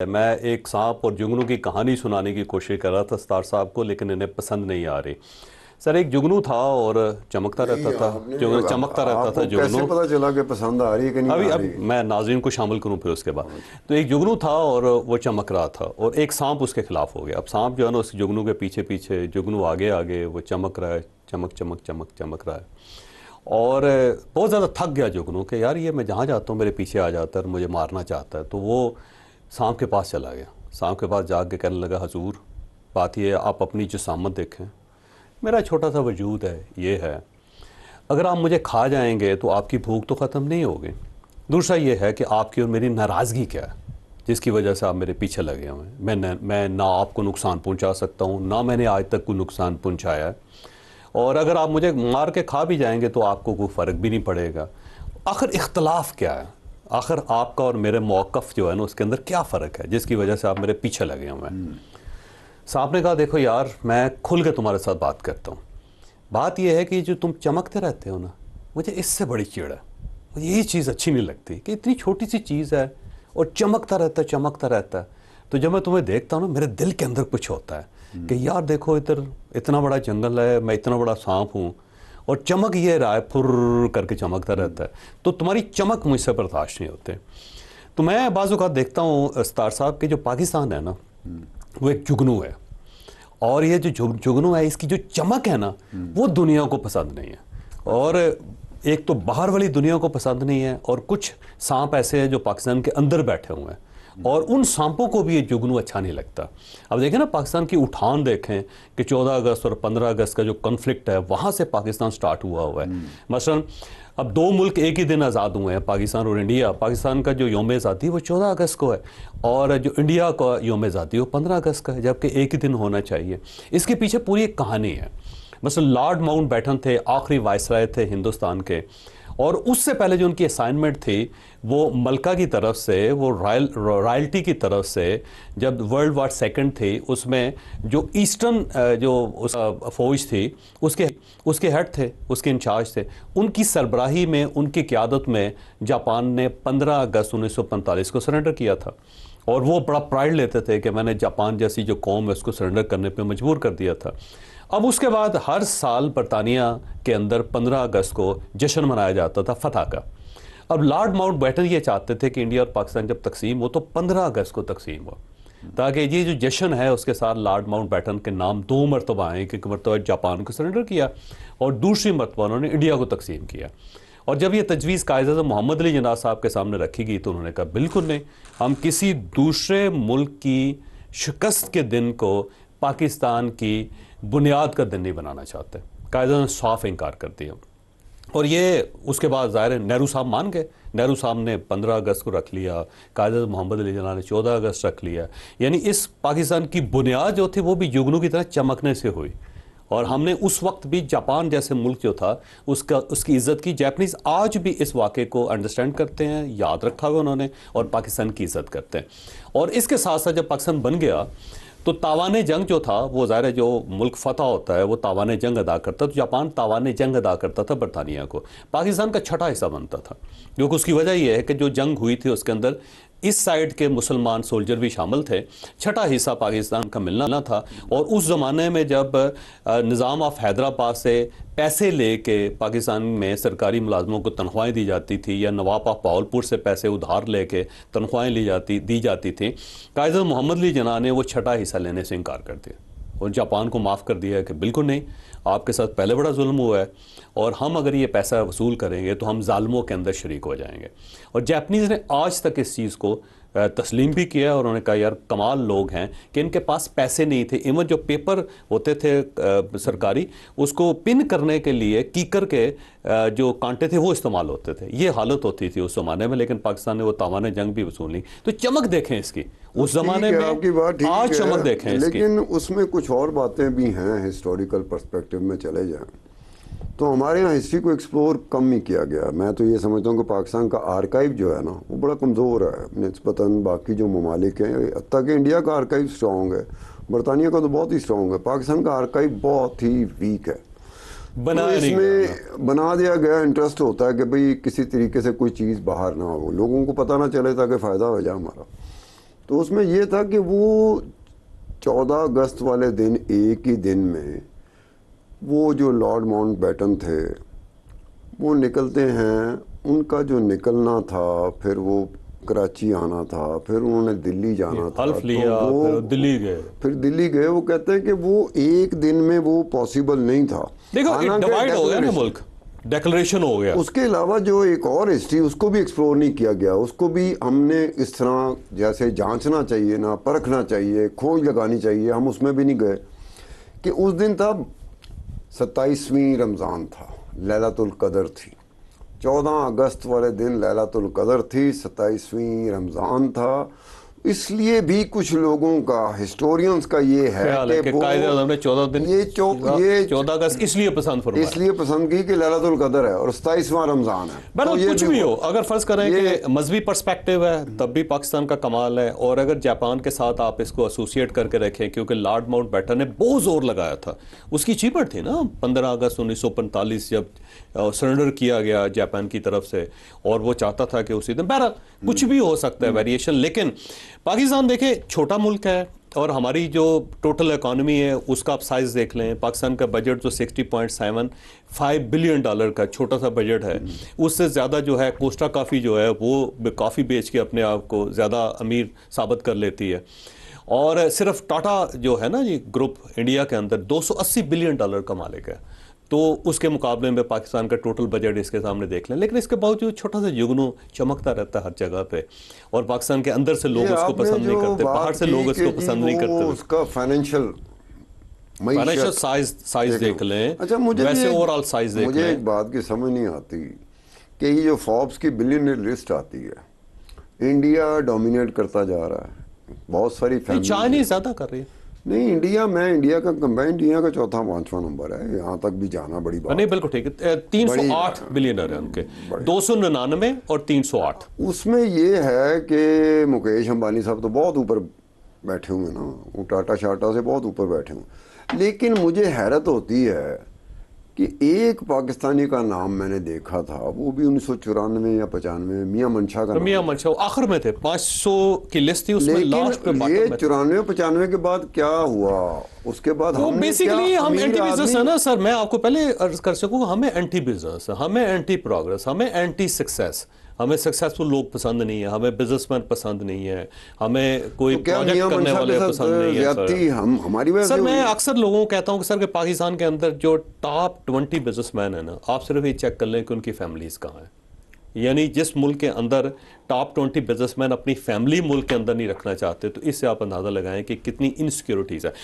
میں ایک سانپ اور جگنو کی کہانی سنانے کی کوشش کر رہا تھا ستار صاحب کو، لیکن انہیں پسند نہیں آ رہی۔ سر، ایک جگنو تھا اور چمکتا رہتا تھا، چمکتا رہتا تھا جگنو۔ کیسے پتا چلا کہ پسند آ رہی ہے کہ نہیں آ اب رہی؟ میں ناظرین کو شامل کروں پھر اس کے بعد۔ تو ایک جگنو تھا اور وہ چمک رہا تھا، اور ایک سانپ اس کے خلاف ہو گیا۔ اب سانپ جو ہے نا اس جگنو کے پیچھے پیچھے، جگنو آگے آگے، وہ چمک رہا ہے، چمک رہا ہے، اور بہت زیادہ تھک گیا جگنو کہ یار یہ میں جہاں جاتا ہوں میرے پیچھے آ جاتا ہے اور مجھے مارنا چاہتا ہے۔ تو وہ سانپ کے پاس چلا گیا، سانپ کے پاس جا کے کہنے لگا، حضور بات یہ ہے آپ اپنی جسامت دیکھیں، میرا چھوٹا سا وجود ہے، یہ ہے، اگر آپ مجھے کھا جائیں گے تو آپ کی بھوک تو ختم نہیں ہوگی۔ دوسرا یہ ہے کہ آپ کی اور میری ناراضگی کیا ہے جس کی وجہ سے آپ میرے پیچھے لگے ہوئے ہیں۔ میں نہ آپ کو نقصان پہنچا سکتا ہوں، نہ میں نے آج تک کوئی نقصان پہنچایا ہے، اور اگر آپ مجھے مار کے کھا بھی جائیں گے تو آپ کو کوئی فرق بھی نہیں پڑے گا۔ آخر اختلاف کیا ہے؟ آخر آپ کا اور میرے موقف جو ہے نا اس کے اندر کیا فرق ہے جس کی وجہ سے آپ میرے پیچھے لگے ہوئے ہیں؟ صاحب نے کہا، دیکھو یار میں کھل کے تمہارے ساتھ بات کرتا ہوں، بات یہ ہے کہ جو تم چمکتے رہتے ہو نا، مجھے اس سے بڑی چڑ ہے، مجھے یہی چیز اچھی نہیں لگتی کہ اتنی چھوٹی سی چیز ہے اور چمکتا رہتا ہے۔ تو جب میں تمہیں دیکھتا ہوں نا میرے دل کے اندر کچھ ہوتا ہے کہ یار دیکھو ادھر اتنا بڑا جنگل ہے، میں اتنا بڑا سانپ ہوں، اور چمک یہ رہا ہے، پھر کر کے چمکتا رہتا ہے، تو تمہاری چمک مجھ سے برداشت نہیں ہوتے۔ تو میں بعض اوقات دیکھتا ہوں ستار صاحب کہ جو پاکستان ہے نا وہ ایک جگنو ہے، اور یہ جو جگنو ہے اس کی جو چمک ہے نا وہ دنیا کو پسند نہیں ہے، اور ایک تو باہر والی دنیا کو پسند نہیں ہے، اور کچھ سانپ ایسے ہیں جو پاکستان کے اندر بیٹھے ہوئے ہیں، اور ان سانپوں کو بھی یہ جگنو اچھا نہیں لگتا۔ اب دیکھیں نا پاکستان کی اٹھان دیکھیں کہ 14 اگست اور 15 اگست کا جو کنفلکٹ ہے وہاں سے پاکستان سٹارٹ ہوا ہے۔ مثلا اب دو ملک ایک ہی دن آزاد ہوئے ہیں، پاکستان اور انڈیا۔ پاکستان کا جو یوم آزادی وہ 14 اگست کو ہے، اور جو انڈیا کا یوم آزادی وہ 15 اگست کا ہے، جبکہ ایک ہی دن ہونا چاہیے۔ اس کے پیچھے پوری ایک کہانی ہے۔ مثلا لارڈ ماؤنٹ بیٹن تھے، آخری وائسرائے تھے ہندوستان کے، اور اس سے پہلے جو ان کی اسائنمنٹ تھی وہ ملکہ کی طرف سے، وہ رائلٹی کی طرف سے، جب ورلڈ وار سیکنڈ تھی اس میں جو ایسٹرن جو فوج تھی اس کے ہیڈ تھے، اس کے انچارج تھے، ان کی سربراہی میں، ان کی قیادت میں جاپان نے 15 اگست 1945 کو سرنڈر کیا تھا، اور وہ بڑا پرائڈ لیتے تھے کہ میں نے جاپان جیسی جو قوم ہے اس کو سرنڈر کرنے پہ مجبور کر دیا تھا۔ اب اس کے بعد ہر سال برطانیہ کے اندر 15 اگست کو جشن منایا جاتا تھا فتح کا۔ اب لارڈ ماؤنٹ بیٹن یہ چاہتے تھے کہ انڈیا اور پاکستان جب تقسیم ہو تو 15 اگست کو تقسیم ہو، تاکہ یہ جو جشن ہے اس کے ساتھ لارڈ ماؤنٹ بیٹن کے نام 2 مرتبہ آئیں، کہ ایک مرتبہ جاپان کو سرنڈر کیا اور دوسری مرتبہ انہوں نے انڈیا کو تقسیم کیا۔ اور جب یہ تجویز قائد اعظم محمد علی جناح صاحب کے سامنے رکھی گئی تو انہوں نے کہا بالکل نہیں، ہم کسی دوسرے ملک کی شکست کے دن کو پاکستان کی بنیاد کا دن نہیں بنانا چاہتے۔ قائد اعظم نے صاف انکار کر دیا، اور یہ اس کے بعد ظاہر ہے نہرو صاحب مان گئے، نہرو صاحب نے 15 اگست کو رکھ لیا، قائد اعظم محمد علی جناح نے 14 اگست رکھ لیا، یعنی اس پاکستان کی بنیاد جو تھی وہ بھی جگنو کی طرح چمکنے سے ہوئی۔ اور ہم نے اس وقت بھی جاپان جیسے ملک جو تھا اس کی عزت کی۔ جاپنیز آج بھی اس واقعے کو انڈرسٹینڈ کرتے ہیں، یاد رکھا ہوا انہوں نے، اور پاکستان کی عزت کرتے ہیں۔ اور اس کے ساتھ ساتھ جب پاکستان بن گیا تو تاوان جنگ جو تھا، وہ ظاہر ہے جو ملک فتح ہوتا ہے وہ تاوان جنگ ادا کرتا، تو جاپان تاوان جنگ ادا کرتا تھا برطانیہ کو، پاکستان کا چھٹا حصہ بنتا تھا، کیونکہ اس کی وجہ یہ ہے کہ جو جنگ ہوئی تھی اس کے اندر اس سائیڈ کے مسلمان سولجر بھی شامل تھے، چھٹا حصہ پاکستان کا ملنا نہ تھا۔ اور اس زمانے میں جب نظام آف حیدرآباد سے پیسے لے کے پاکستان میں سرکاری ملازموں کو تنخواہیں دی جاتی تھی، یا نواب آف بہاولپور سے پیسے ادھار لے کے تنخواہیں دی جاتی تھیں، قائد اعظم محمد علی جناح نے وہ چھٹا حصہ لینے سے انکار کر دیا، اور جاپان کو معاف کر دیا کہ بالکل نہیں، آپ کے ساتھ پہلے بڑا ظلم ہوا ہے، اور ہم اگر یہ پیسہ وصول کریں گے تو ہم ظالموں کے اندر شریک ہو جائیں گے۔ اور جاپنیز نے آج تک اس چیز کو تسلیم بھی کیا، اور انہوں نے کہا یار کمال لوگ ہیں کہ ان کے پاس پیسے نہیں تھے، ایون جو پیپر ہوتے تھے سرکاری اس کو پن کرنے کے لیے کیکر کے جو کانٹے تھے وہ استعمال ہوتے تھے، یہ حالت ہوتی تھی اس زمانے میں، لیکن پاکستان نے وہ تاوان جنگ بھی وصول نہیں۔ تو چمک دیکھیں اس کی اس زمانے میں، آپ کی بات ٹھیک آج ہے، چمک دیکھیں اس کی۔ لیکن اس میں کچھ اور باتیں بھی ہیں، ہسٹوریکل پرسپیکٹیو میں چلے جائیں تو ہمارے یہاں ہسٹری کو ایکسپلور کم ہی کیا گیا۔ میں تو یہ سمجھتا ہوں کہ پاکستان کا آرکائیو جو ہے نا وہ بڑا کمزور ہے نسبتاً باقی جو ممالک ہیں، حتیٰ کہ انڈیا کا آرکائیو اسٹرانگ ہے، برطانیہ کا تو بہت ہی اسٹرانگ ہے، پاکستان کا آرکائیو بہت ہی ویک ہے۔ اس میں بنا دیا گیا، انٹرسٹ ہوتا ہے کہ بھئی کسی طریقے سے کوئی چیز باہر نہ ہو، لوگوں کو پتہ نہ چلے تاکہ فائدہ ہو جائے ہمارا۔ تو اس میں یہ تھا کہ وہ 14 اگست والے دن ایک ہی دن میں وہ جو لارڈ ماؤنٹ بیٹن تھے وہ نکلتے ہیں، ان کا جو نکلنا تھا پھر وہ کراچی آنا تھا، پھر انہوں نے دلی جانا تھا، حلف لیا، تو پھر دلی گئے۔ وہ کہتے ہیں کہ وہ ایک دن میں وہ پاسبل نہیں تھا۔ دیکھو حالانکہ ڈیوائیڈ ہو گیا نا ملک، ڈیکلریشن ہو گیا۔ اس کے علاوہ جو ایک اور ہسٹری اس کو بھی ایکسپلور نہیں کیا گیا، اس کو بھی ہم نے اس طرح جیسے جانچنا چاہیے نا، پرکھنا چاہیے، کھوج لگانی چاہیے، ہم اس میں بھی نہیں گئے کہ اس دن تھا 27ویں رمضان تھا، لیلۃ القدر تھی، 14 اگست والے دن لیلۃ القدر تھی، 27ویں رمضان تھا۔ اس لیے بھی کچھ لوگوں کا، ہسٹورینز کا یہ ہے کہ قائد اعظم نے 14 اگست اس لیے پسند فرمایا، اس لیے پسند کی کہ لیلۃ القدر ہے اور 27واں رمضان ہے۔ بہرحال کچھ بھی ہو، اگر فرض کریں کہ مذہبی پرسپیکٹیو ہے تب بھی پاکستان کا کمال ہے، اور اگر جاپان کے ساتھ آپ اس کو ایسوسیٹ کر کے رکھیں، کیونکہ لارڈ ماؤنٹ بیٹن نے بہت زور لگایا تھا، اس کی اچیومنٹ تھی نا 15 اگست 1945 جب سرنڈر کیا گیا جاپان کی طرف سے، اور وہ چاہتا تھا کہ اسی دن، بہرحال کچھ بھی ہو سکتا ہے ویریشن، لیکن پاکستان دیکھیں چھوٹا ملک ہے، اور ہماری جو ٹوٹل اکانومی ہے اس کا آپ سائز دیکھ لیں، پاکستان کا بجٹ جو $60.75 بلین کا چھوٹا سا بجٹ ہے، اس سے زیادہ جو ہے کوسٹا کافی جو ہے وہ کافی بیچ کے اپنے آپ کو زیادہ امیر ثابت کر لیتی ہے، اور صرف ٹاٹا جو ہے نا یہ گروپ انڈیا کے اندر $280 بلین کا مالک ہے، تو اس کے مقابلے میں پاکستان کا ٹوٹل بجٹ اس کے سامنے دیکھ لیں، لیکن اس کے باوجود چھوٹا سا جگنو چمکتا رہتا ہے ہر جگہ پہ، اور پاکستان کے اندر سے لوگ اس کو پسند نہیں کرتے، باہر سے لوگ اس کو پسند نہیں کرتے۔ اس کا فائنینشیل سائز دیکھ لیں، اچھا ویسے اوورآل سائز دیکھ لیں۔ مجھے ایک بات کی سمجھ نہیں آتی کہ یہ جو فوربس کی بلینئر لسٹ آتی ہے، انڈیا ڈومینیٹ کرتا جا رہا ہے، بہت ساری چائنیز زیادہ کر رہی ہے، نہیں انڈیا کا کمبائنڈ انڈیا کا چوتھا 5واں نمبر ہے، یہاں تک بھی جانا بڑی بات نہیں بالکل ٹھیک ہے، 308 بلینر ہیں ان کے، 299 اور 308۔ اس میں یہ ہے کہ مکیش امبانی صاحب تو بہت اوپر بیٹھے ہوئے نا، وہ ٹاٹا شاٹا سے بہت اوپر بیٹھے ہوئے، لیکن مجھے حیرت ہوتی ہے کہ ایک پاکستانی کا نام میں نے دیکھا تھا، وہ بھی 1994 یا 95، میاں منشا کا، میاں منشا آخر میں تھے، 500 کی لسٹ تھی، اس میں لاسٹ پہ یہ 94-95 کے بعد کیا ہوا، اس کے بعد ہم بیسیکلی ہم اینٹی بزنس ہے نا سر، میں آپ کو پہلے عرض کر سکوں، ہمیں اینٹی بزنس، ہمیں اینٹی پروگرس، ہمیں اینٹی سکسیس، ہمیں سکسیسفل لوگ پسند نہیں ہے، ہمیں بزنس مین پسند نہیں ہے، ہمیں کوئی پروجیکٹ کرنے والے پسند نہیں ہے سر۔ میں اکثر لوگوں کو کہتا ہوں کہ سر کہ پاکستان کے اندر جو ٹاپ 20 بزنس مین ہیں نا، آپ صرف یہ چیک کر لیں کہ ان کی فیملیز کہاں ہیں، یعنی جس ملک کے اندر ٹاپ 20 بزنس مین اپنی فیملی ملک کے اندر نہیں رکھنا چاہتے، تو اس سے آپ اندازہ لگائیں کہ کتنی انسیکیورٹیز ہے۔